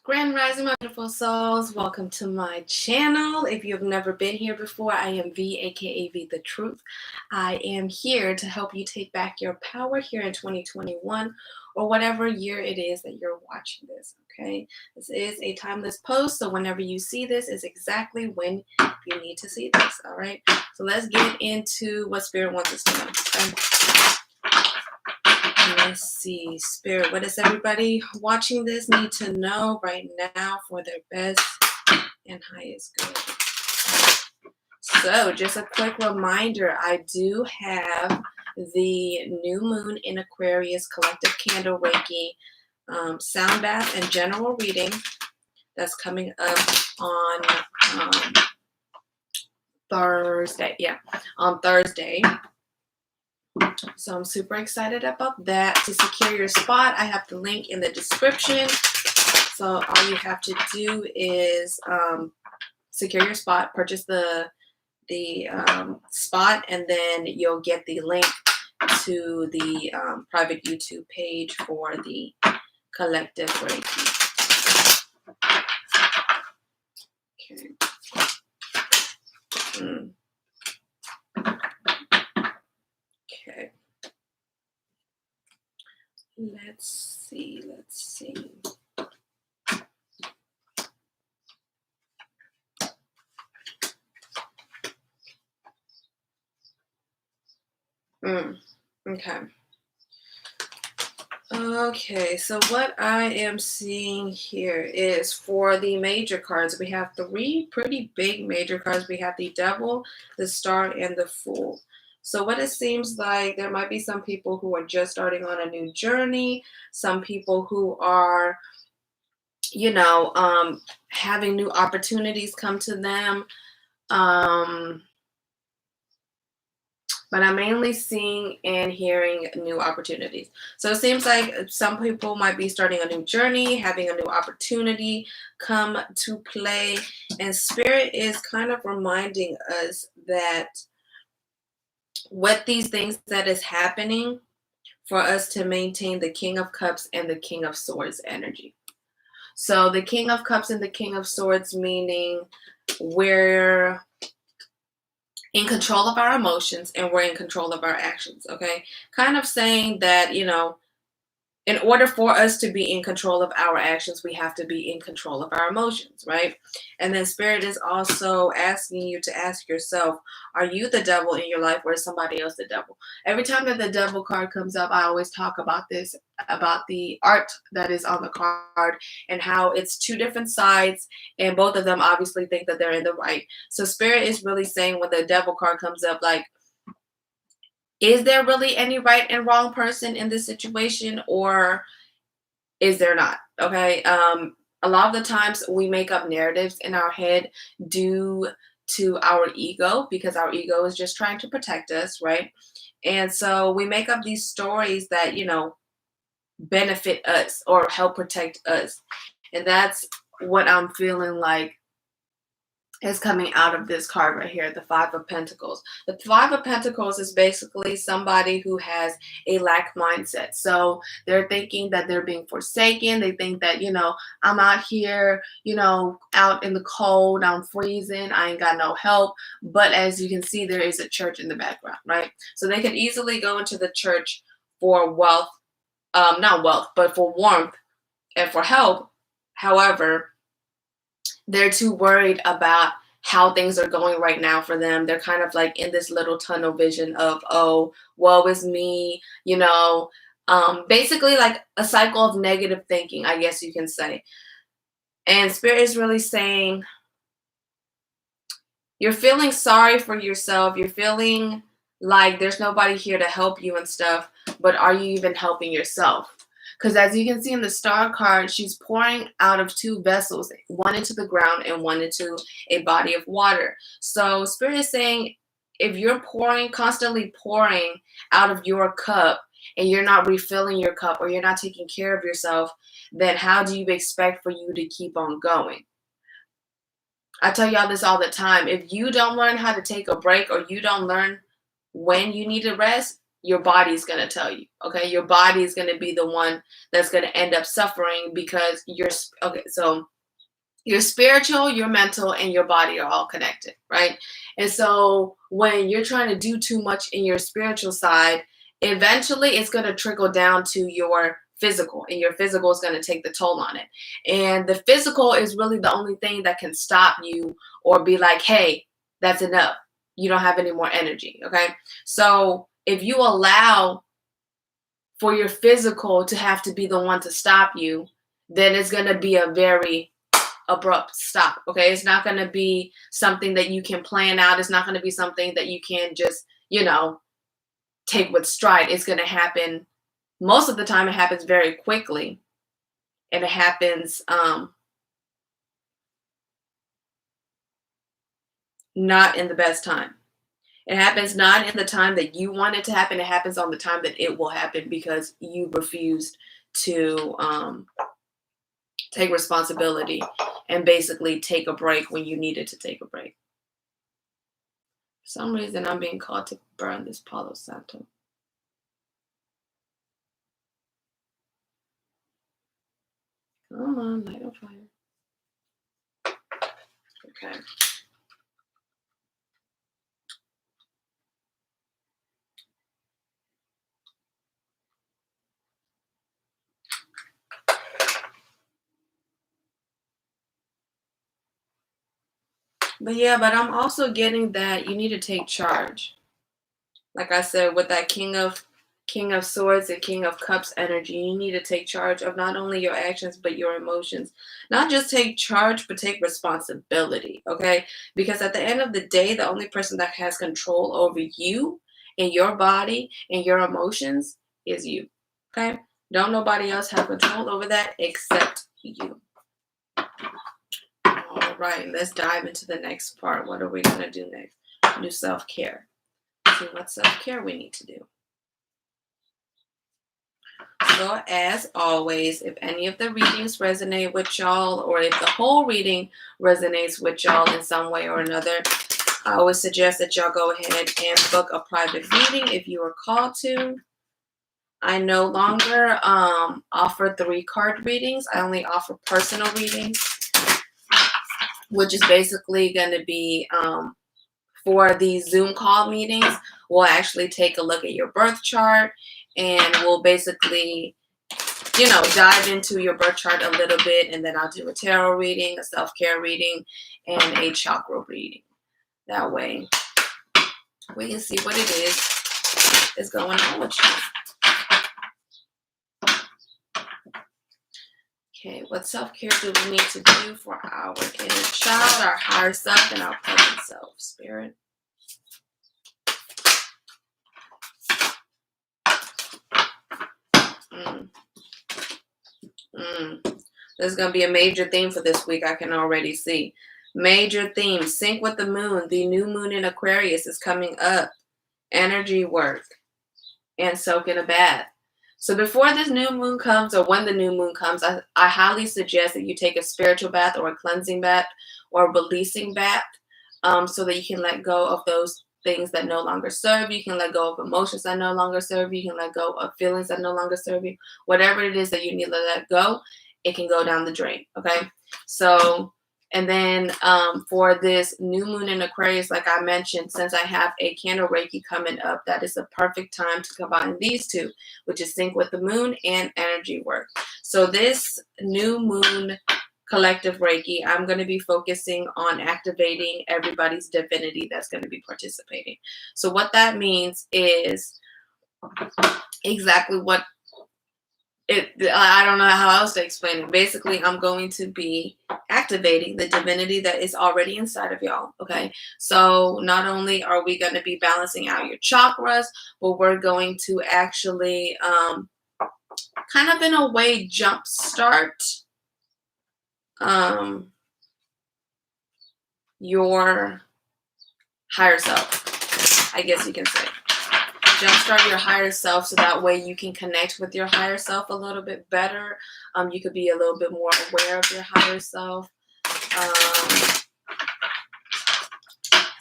Grand Rising, my beautiful souls. Welcome to my channel. If you've never been here before, I am V, aka V the Truth. I am here to help you take back your power here in 2021 or whatever year it is that you're watching this, okay? This is a timeless post, so whenever you see this is exactly when you need to see this, all right? So let's get into what Spirit wants us to know, okay? Let's see, Spirit, what does everybody watching this need to know right now for their best and highest good? So just a quick reminder, I do have the new moon in Aquarius collective candle Reiki Soundbath and general reading that's coming up on Thursday. Yeah, on Thursday. So I'm super excited about that. To secure your spot, I have the link in the description. So all you have to do is secure your spot, purchase the spot, and then you'll get the link to the private YouTube page for the collective Reiki. Okay. Okay. Let's see. Okay. Okay, so what I am seeing here is for the major cards, we have three pretty big major cards. We have the Devil, the Star, and the Fool. So what it seems like, there might be some people who are just starting on a new journey, some people who are, you know, having new opportunities come to them. But I'm mainly seeing and hearing new opportunities. So it seems like some people might be starting a new journey, having a new opportunity come to play. And Spirit is kind of reminding us that with these things that is happening, for us to maintain the King of Cups and the King of Swords energy. So the King of Cups and the King of Swords, meaning we're in control of our emotions and we're in control of our actions, okay? Kind of saying that, you know, in order for us to be in control of our actions, we have to be in control of our emotions, right? And then Spirit is also asking you to ask yourself, are you the devil in your life or is somebody else the devil? Every time that the Devil card comes up, I always talk about this, about the art that is on the card and how it's two different sides and both of them obviously think that they're in the right. So Spirit is really saying when the Devil card comes up, like, is there really any right and wrong person in this situation, or is there not? Okay. A lot of the times we make up narratives in our head due to our ego, because our ego is just trying to protect us, right? And so we make up these stories that, you know, benefit us or help protect us. And that's what I'm feeling like is coming out of this card right here, the Five of Pentacles. The Five of Pentacles is basically somebody who has a lack mindset. So they're thinking that they're being forsaken. They think that, you know, I'm out here, you know, out in the cold, I'm freezing, I ain't got no help. But as you can see, there is a church in the background, right? So they could easily go into the church for wealth, not wealth, but for warmth and for help. However, they're too worried about how things are going right now for them. They're kind of like in this little tunnel vision of, oh, woe is me, you know, basically like a cycle of negative thinking, I guess you can say. And Spirit is really saying, you're feeling sorry for yourself. You're feeling like there's nobody here to help you and stuff, but are you even helping yourself? Because as you can see in the Star card, she's pouring out of two vessels, one into the ground and one into a body of water. So Spirit is saying, if you're constantly pouring out of your cup and you're not refilling your cup or you're not taking care of yourself, then how do you expect for you to keep on going? I tell y'all this all the time. If you don't learn how to take a break or you don't learn when you need to rest, your body's going to tell you. Okay, your body is going to be the one that's going to end up suffering because you're okay. So your spiritual, your mental, and your body are all connected, right? And so when you're trying to do too much in your spiritual side, eventually it's going to trickle down to your physical, and your physical is going to take the toll on it. And the physical is really the only thing that can stop you or be like, hey, that's enough. You don't have any more energy, okay? So if you allow for your physical to have to be the one to stop you, then it's going to be a very abrupt stop. Okay, it's not going to be something that you can plan out. It's not going to be something that you can just, take with stride. It's going to happen. Most of the time it happens very quickly, and it happens not in the best time. It happens not in the time that you want it to happen. It happens on the time that it will happen because you refused to take responsibility and basically take a break when you needed to take a break. For some reason, I'm being called to burn this Palo Santo. Come on, light on fire. Okay. But I'm also getting that you need to take charge. Like I said, with that King of Swords and King of Cups energy, you need to take charge of not only your actions, but your emotions. Not just take charge, but take responsibility, okay? Because at the end of the day, the only person that has control over you and your body and your emotions is you, okay? Don't nobody else have control over that except you. All right, let's dive into the next part. What are we going to do next? Do self-care. See what self-care we need to do. So as always, if any of the readings resonate with y'all, or if the whole reading resonates with y'all in some way or another, I always suggest that y'all go ahead and book a private reading if you are called to. I no longer offer 3-card readings. I only offer personal readings, which is basically going to be for these Zoom call meetings. We'll actually take a look at your birth chart, and we'll basically, dive into your birth chart a little bit, and then I'll do a tarot reading, a self-care reading, and a chakra reading. That way, we can see what it is going on with you. Okay, what self-care do we need to do for our inner child, our higher self, and our present self, Spirit? There's going to be a major theme for this week, I can already see. Major theme, sync with the moon. The new moon in Aquarius is coming up. Energy work and soak in a bath. So before this new moon comes, or when the new moon comes, I highly suggest that you take a spiritual bath or a cleansing bath or a releasing bath, so that you can let go of those things that no longer serve you. You can let go of emotions that no longer serve you. You can let go of feelings that no longer serve you. Whatever it is that you need to let go, it can go down the drain, okay? So, and then for this new moon in Aquarius, like I mentioned, since I have a candle Reiki coming up, that is a perfect time to combine these two, which is sync with the moon and energy work. So this new moon collective Reiki, I'm going to be focusing on activating everybody's divinity that's going to be participating. So what that means is exactly what I don't know how else to explain it. Basically, I'm going to be activating the divinity that is already inside of y'all, okay? So not only are we going to be balancing out your chakras, but we're going to actually kind of in a way jumpstart your higher self, I guess you can say. Jumpstart your higher self, so that way you can connect with your higher self a little bit better. You could be a little bit more aware of your higher self.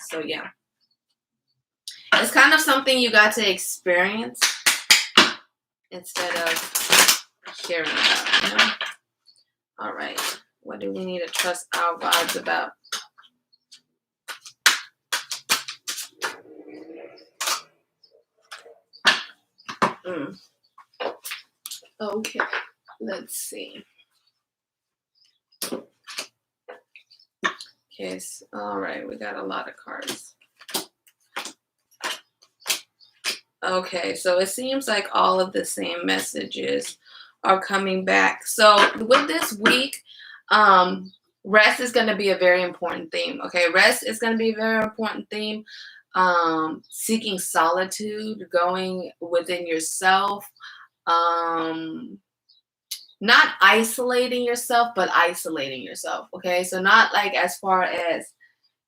So yeah. It's kind of something you got to experience instead of hearing about, you know? All right. What do we need to trust our vibes about? Okay. Let's see. Okay. All right. We got a lot of cards. Okay. So it seems like all of the same messages are coming back. So with this week, rest is going to be a very important theme. Okay, rest is going to be a very important theme. Seeking solitude, going within yourself, not isolating yourself, but isolating yourself. Okay, so not like as far as,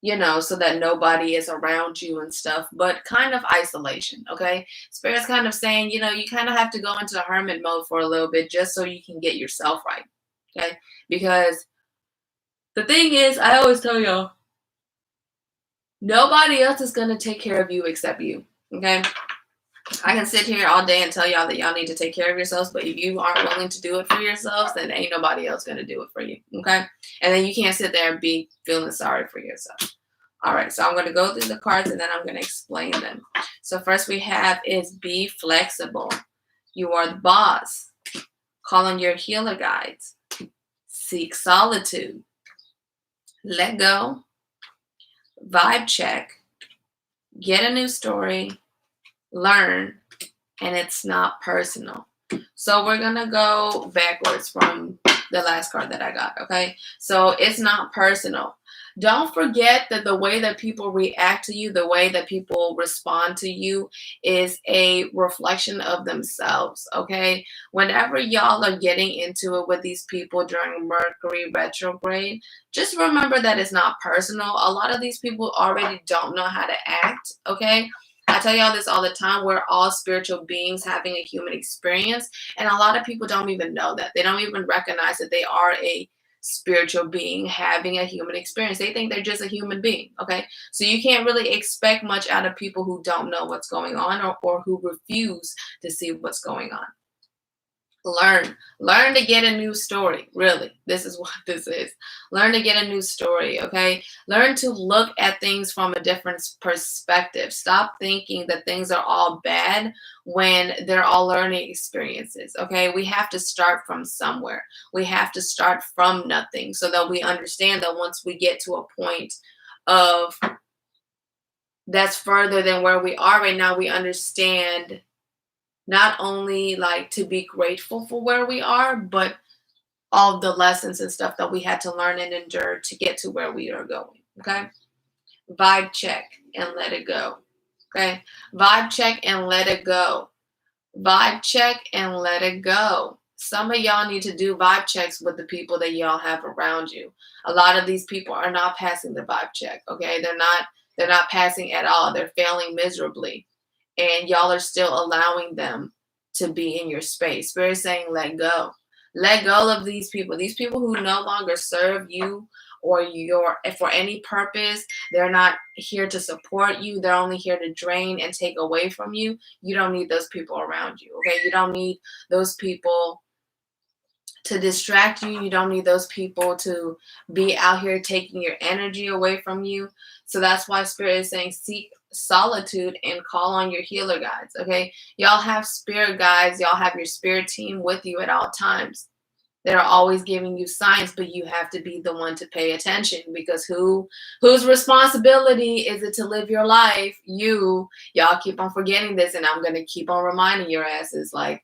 you know, so that nobody is around you and stuff, but kind of isolation. Okay, Spirit's kind of saying, you know, you kind of have to go into the hermit mode for a little bit just so you can get yourself right. Okay, because the thing is, I always tell y'all, nobody else is going to take care of you except you. Okay, I can sit here all day and tell y'all that y'all need to take care of yourselves, but if you aren't willing to do it for yourselves, then ain't nobody else going to do it for you. Okay, and then you can't sit there and be feeling sorry for yourself. All right, so I'm going to go through the cards and then I'm going to explain them. So first we have is be flexible. You are the boss. Call on your healer guides. Seek solitude. Let go. Vibe check. Get a new story. Learn. And it's not personal. So we're going to go backwards from the last card that I got, okay? So it's not personal. Don't forget that the way that people react to you, the way that people respond to you is a reflection of themselves, okay? Whenever y'all are getting into it with these people during Mercury retrograde, just remember that it's not personal. A lot of these people already don't know how to act, okay? I tell y'all this all the time. We're all spiritual beings having a human experience. And a lot of people don't even know that. They don't even recognize that they are a spiritual being having a human experience. They think they're just a human being. Okay. So you can't really expect much out of people who don't know what's going on or who refuse to see what's going on. Learn to get a new story. Really, this is what this is. Learn to get a new story. Okay, learn to look at things from a different perspective. Stop thinking that things are all bad when they're all learning experiences. Okay, we have to start from somewhere. We have to start from nothing so that we understand that once we get to a point of that's further than where we are right now, we understand not only like to be grateful for where we are, but all the lessons and stuff that we had to learn and endure to get to where we are going. Okay. Vibe check and let it go. Okay. Vibe check and let it go. Vibe check and let it go. Some of y'all need to do vibe checks with the people that y'all have around you. A lot of these people are not passing the vibe check. Okay. They're not passing at all. They're failing miserably. And y'all are still allowing them to be in your space. Spirit saying, let go. Let go of these people who no longer serve you or for any purpose. They're not here to support you. They're only here to drain and take away from you. You don't need those people around you, okay? You don't need those people to distract you. You don't need those people to be out here taking your energy away from you. So that's why Spirit is saying seek solitude and call on your healer guides. Okay, y'all have spirit guides, y'all have your spirit team with you at all times. They're always giving you signs, but you have to be the one to pay attention, because whose responsibility is it to live your life? Y'all keep on forgetting this, and I'm gonna keep on reminding your asses, like,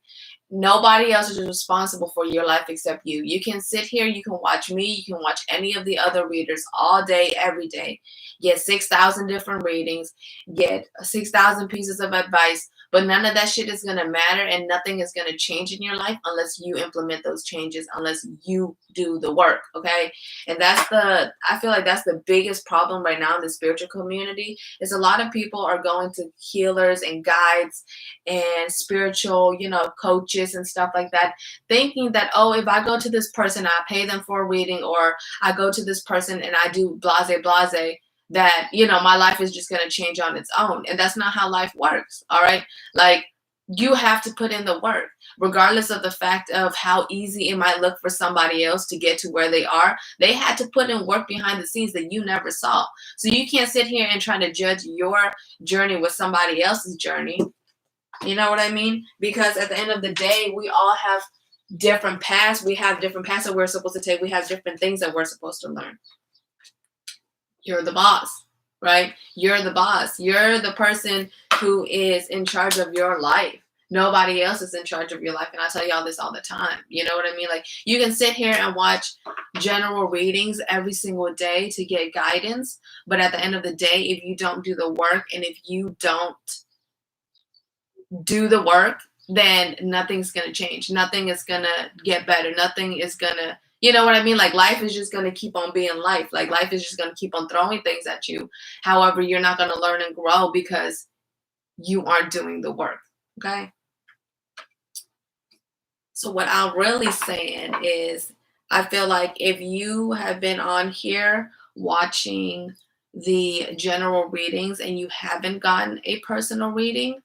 nobody else is responsible for your life except you. You can sit here, you can watch me, you can watch any of the other readers all day, every day, get 6,000 different readings, get 6,000 pieces of advice, but none of that shit is going to matter, and nothing is going to change in your life unless you implement those changes, unless you do the work, okay? And I feel like that's the biggest problem right now in the spiritual community, is a lot of people are going to healers and guides and spiritual, coaches and stuff like that, thinking that, oh, if I go to this person, I pay them for a reading, or I go to this person and I do blase blase, that, you know, my life is just going to change on its own. And that's not how life works. All right. Like, you have to put in the work, regardless of the fact of how easy it might look for somebody else to get to where they are. They had to put in work behind the scenes that you never saw. So you can't sit here and try to judge your journey with somebody else's journey. You know what I mean? Because at the end of the day, we all have different paths. We have different paths that we're supposed to take. We have different things that we're supposed to learn. You're the boss, right? You're the boss. You're the person who is in charge of your life. Nobody else is in charge of your life. And I tell y'all this all the time. You know what I mean? Like, you can sit here and watch general readings every single day to get guidance. But at the end of the day, if you don't do the work and if you don't do the work, then nothing's going to change. Nothing is going to get better. Nothing is going to, you know what I mean? Like, life is just going to keep on being life. Like, life is just going to keep on throwing things at you. However, you're not going to learn and grow because you aren't doing the work. Okay? So what I'm really saying is, I feel like if you have been on here watching the general readings and you haven't gotten a personal reading,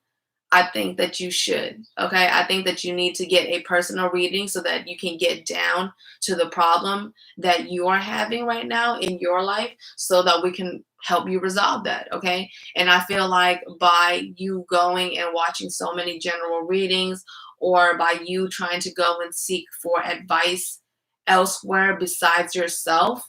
I think that you should, okay? I think that you need to get a personal reading so that you can get down to the problem that you are having right now in your life so that we can help you resolve that, okay? And I feel like by you going and watching so many general readings, or by you trying to go and seek for advice elsewhere besides yourself,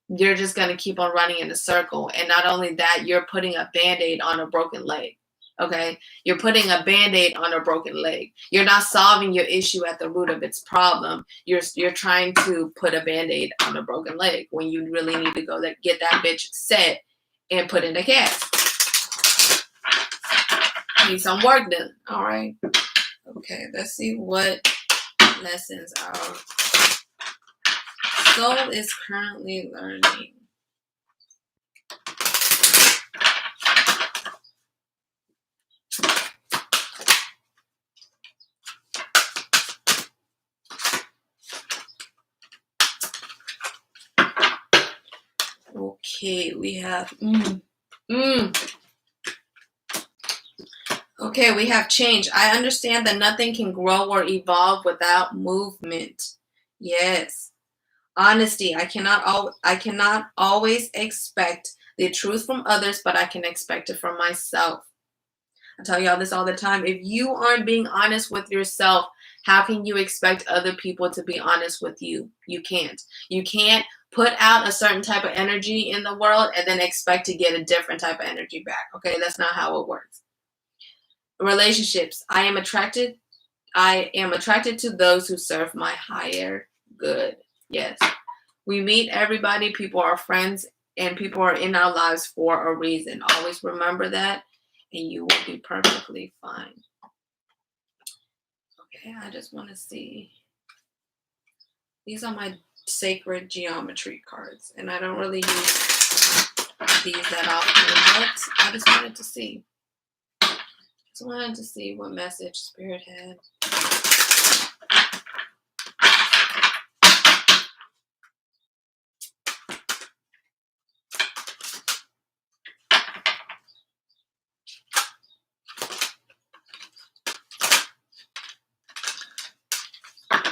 you're just going to keep on running in a circle. And not only that, you're putting a Band-Aid on a broken leg. Okay, you're putting a Band-Aid on a broken leg. You're not solving your issue at the root of its problem. You're trying to put a Band-Aid on a broken leg when you really need to go get that bitch set and put in a cast. Need some work done. All right. Okay, let's see what lessons our soul is currently learning. Okay, we have Okay, we have change. I understand that nothing can grow or evolve without movement. Yes. Honesty. I cannot always expect the truth from others, but I can expect it from myself. I tell y'all this all the time. If you aren't being honest with yourself, how can you expect other people to be honest with you? You can't. You can't put out a certain type of energy in the world and then expect to get a different type of energy back. Okay, that's not how it works. Relationships. I am attracted to those who serve my higher good. Yes. We meet everybody. People are friends and people are in our lives for a reason. Always remember that and you will be perfectly fine. Okay, I just want to see. These are my sacred geometry cards and I don't really use these that often, but I just wanted to see. Just wanted to see what message Spirit had.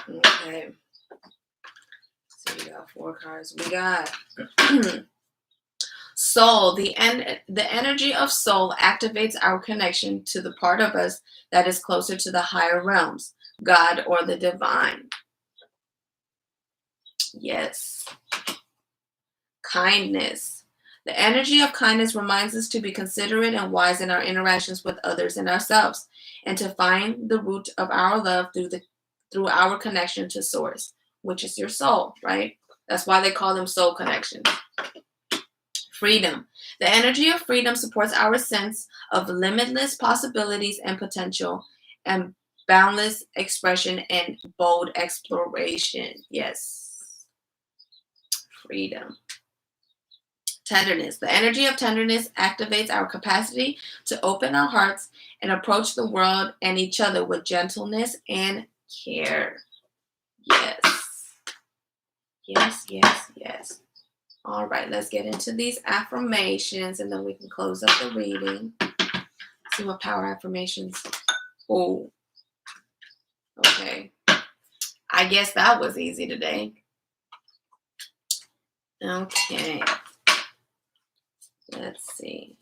Okay. So we got 4 cards. We got soul. The energy of soul activates our connection to the part of us that is closer to the higher realms, God or the divine. Yes. Kindness. The energy of kindness reminds us to be considerate and wise in our interactions with others and ourselves, and to find the root of our love through our connection to source, which is your soul, right? That's why they call them soul connections. Freedom. The energy of freedom supports our sense of limitless possibilities and potential, and boundless expression and bold exploration. Yes. Freedom. Tenderness. The energy of tenderness activates our capacity to open our hearts and approach the world and each other with gentleness and care. Yes. Yes, yes, yes. All right, let's get into these affirmations and then we can close up the reading. See what power affirmations. Oh, okay. I guess that was easy today. Okay. Let's see.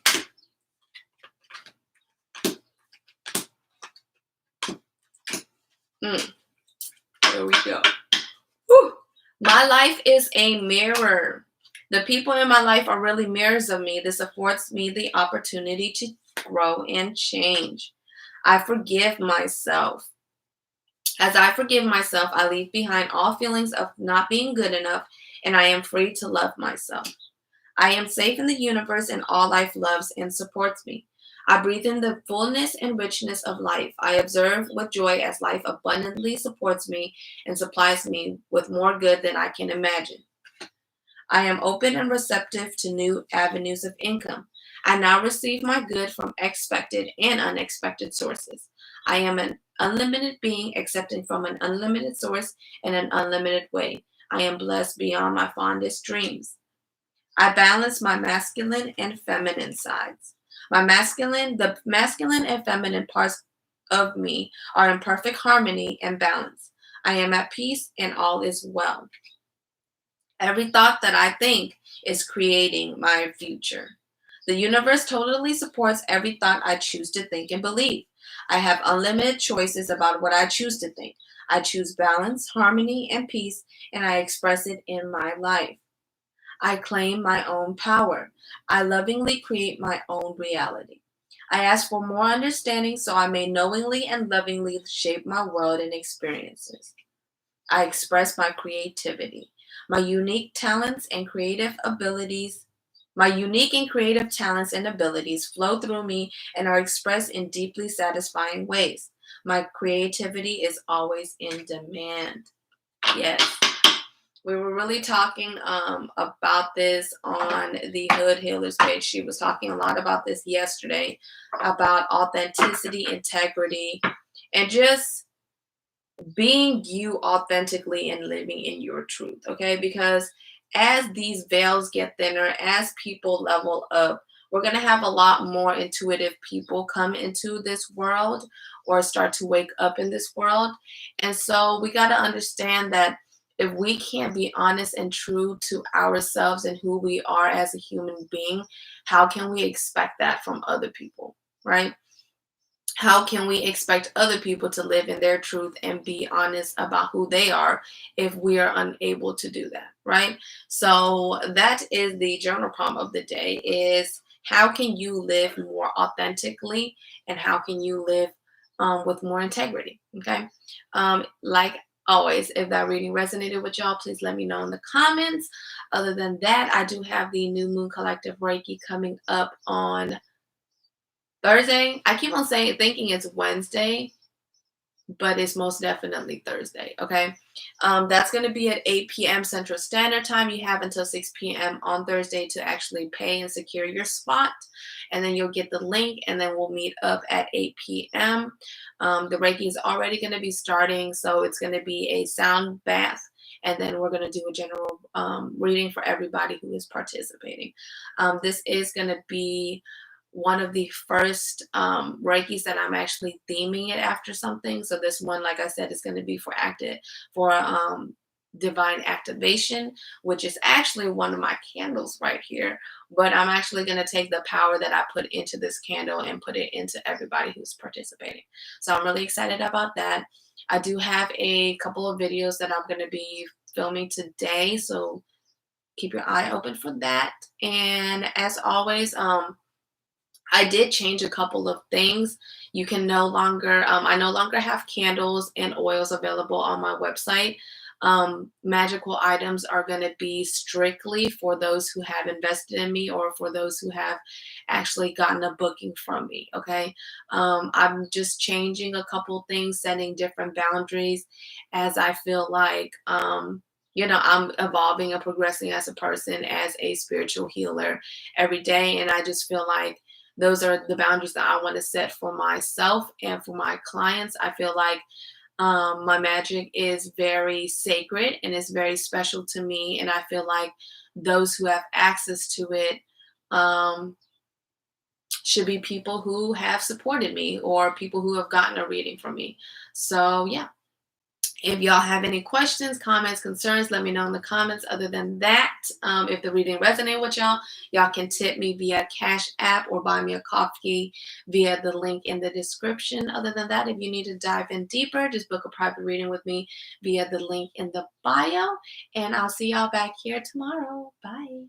There we go. Whew. My life is a mirror. The people in my life are really mirrors of me. This affords me the opportunity to grow and change. I forgive myself. As I forgive myself, I leave behind all feelings of not being good enough, and I am free to love myself. I am safe in the universe, and all life loves and supports me. I breathe in the fullness and richness of life. I observe with joy as life abundantly supports me and supplies me with more good than I can imagine. I am open and receptive to new avenues of income. I now receive my good from expected and unexpected sources. I am an unlimited being accepting from an unlimited source in an unlimited way. I am blessed beyond my fondest dreams. I balance my masculine and feminine sides. The masculine and feminine parts of me are in perfect harmony and balance. I am at peace and all is well. Every thought that I think is creating my future. The universe totally supports every thought I choose to think and believe. I have unlimited choices about what I choose to think. I choose balance, harmony, and peace, and I express it in my life. I claim my own power. I lovingly create my own reality. I ask for more understanding so I may knowingly and lovingly shape my world and experiences. I express my creativity. My unique talents and creative abilities, my unique and creative talents and abilities flow through me and are expressed in deeply satisfying ways. My creativity is always in demand. Yes. We were really talking about this on the Hood Healers page. She was talking a lot about this yesterday, about authenticity, integrity, and just being you authentically and living in your truth, okay? Because as these veils get thinner, as people level up, we're going to have a lot more intuitive people come into this world or start to wake up in this world. And so we got to understand that if we can't be honest and true to ourselves and who we are as a human being, how can we expect that from other people, right? How can we expect other people to live in their truth and be honest about who they are if we are unable to do that, right? So that is the journal prompt of the day: is how can you live more authentically and how can you live with more integrity? Okay. Like always, if that reading resonated with y'all, please let me know in the comments. Other than that, I do have the new Moon Collective Reiki coming up on Thursday. I keep on thinking it's Wednesday, but it's most definitely Thursday. Okay. That's going to be at 8 p.m. Central Standard Time. You have until 6 p.m. on Thursday to actually pay and secure your spot. And then you'll get the link and then we'll meet up at 8 p.m. The Reiki is already going to be starting. So it's going to be a sound bath. And then we're going to do a general reading for everybody who is participating. This is going to be one of the first Reikis that I'm actually theming it after something. So this one, like I said, is going to be for divine activation, which is actually one of my candles right here. But I'm actually going to take the power that I put into this candle and put it into everybody who's participating. So I'm really excited about that. I do have a couple of videos that I'm going to be filming today. So keep your eye open for that. And as always, I did change a couple of things. You can no longer, I no longer have candles and oils available on my website. Magical items are going to be strictly for those who have invested in me or for those who have actually gotten a booking from me. Okay. I'm just changing a couple things, setting different boundaries as I feel like, I'm evolving and progressing as a person, as a spiritual healer every day. And I just feel like those are the boundaries that I want to set for myself and for my clients. I feel like My magic is very sacred and it's very special to me. And I feel like those who have access to it um, should be people who have supported me or people who have gotten a reading from me. So, yeah. If y'all have any questions, comments, concerns, let me know in the comments. Other than that, if the reading resonated with y'all, y'all can tip me via Cash App or buy me a coffee via the link in the description. Other than that, if you need to dive in deeper, just book a private reading with me via the link in the bio. And I'll see y'all back here tomorrow. Bye.